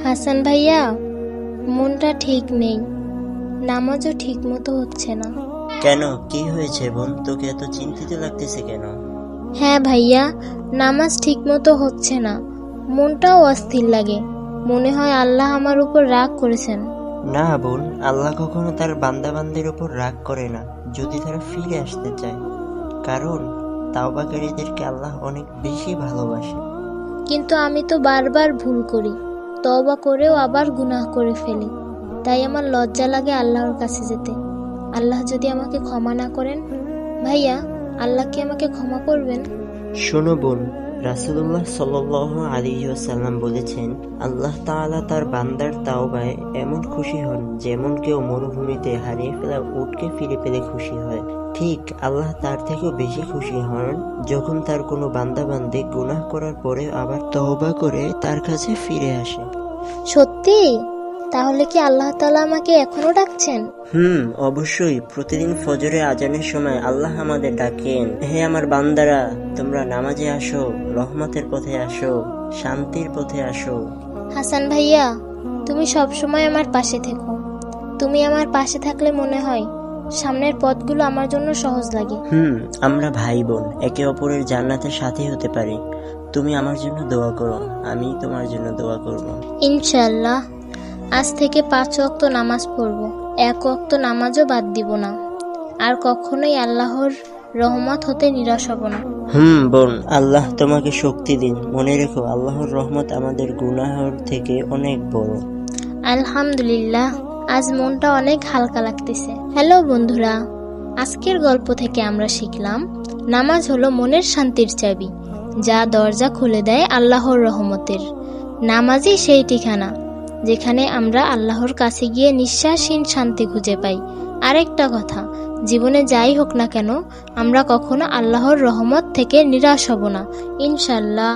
হাসান ভাইয়া, মনটা ঠিক নেই, নামাজও ঠিক মতো হচ্ছে না। কেন, কি হয়েছে বোন? তোকে এত চিন্তিত লাগতেছে কেন? হ্যাঁ ভাইয়া, নামাজ ঠিক মতো হচ্ছে না, মনটাও অস্থির লাগে, মনে হয় আল্লাহ আমার উপর রাগ করেছেন। না বোন, আল্লাহ কখনো তার বান্দাবান্দির উপর রাগ করে না যদি তারা ফিরে আসতে চায়, কারণ তাওবাকারীদেরকে আল্লাহ অনেক বেশি ভালোবাসে। কিন্তু আমি তো বারবার ভুল করি, তওবা করেও আবার গুনাহ করে ফেলি, তাই আমার লজ্জা লাগে আল্লাহর কাছে যেতে। আল্লাহ যদি আমাকে ক্ষমা না করেন, ভাইয়া আল্লাহ কি আমাকে ক্ষমা করবেন? শোনো বোন, রাসূলুল্লাহ সাল্লাল্লাহু আলাইহি ওয়াসাল্লাম বলেছেন, আল্লাহ তাআলা তার বান্দার তাওবায় এমন খুশি হন যেমন কেউ মরুভূমিতে হারিয়ে ফেলা উটকে ফিরে পেলে খুশি হয়। ঠিক আল্লাহ তার থেকেও বেশি খুশি হন যখন তার কোনো বান্দা বান্দি গুনাহ করার পরে আবার তওবা করে তার কাছে ফিরে আসে। সত্যি? তাহলে কি আল্লাহ তাআলা আমাকে এখনো ডাকছেন? অবশ্যই। প্রতিদিন ফজরে আজানের সময় আল্লাহ আমাদের ডাকেন, হে আমার বান্দারা, তোমরা নামাজে আসো, রহমতের পথে আসো, শান্তির পথে আসো। হাসান ভাইয়া, তুমি সব সময় আমার পাশে থেকো। তুমি আমার পাশে থাকলে মনে হয় সামনের পথগুলো আমার জন্য সহজ লাগে। আমরা ভাই বোন, একে অপরের জান্নাতের সাথী হতে পারি। তুমি আমার জন্য দোয়া করো, আমি তোমার জন্য দোয়া করব। ইনশাআল্লাহ, আজ থেকে 5 ওয়াক্ত নামাজ পড়ব, 1 ওয়াক্ত নামাজও বাদ দিব না, আর কখনোই আল্লাহর রহমত হতে নিরাশ হব না। বোন, আল্লাহ তোমাকে শক্তি দিন। মনে রেখো, আল্লাহর রহমত আমাদের গুনাহর থেকে অনেক বড়। আলহামদুলিল্লাহ, আজ মনটা অনেক হালকা লাগতেছে। হ্যালো বন্ধুরা, আজকের গল্প থেকে আমরা শিখলাম নামাজ হলো মনের শান্তির চাবি, যা দরজা খুলে দেয় আল্লাহর রহমতের। নামাজই সেই ঠিকানা যেখানে আমরা আল্লাহর কাছে গিয়ে নিঃশ্বাসহীন শান্তি খুঁজে পাই। আরেকটা কথা, জীবনে যাই হোক না কেন, আমরা কখনো আল্লাহর রহমত থেকে নিরাশ হব না, ইনশাল্লাহ।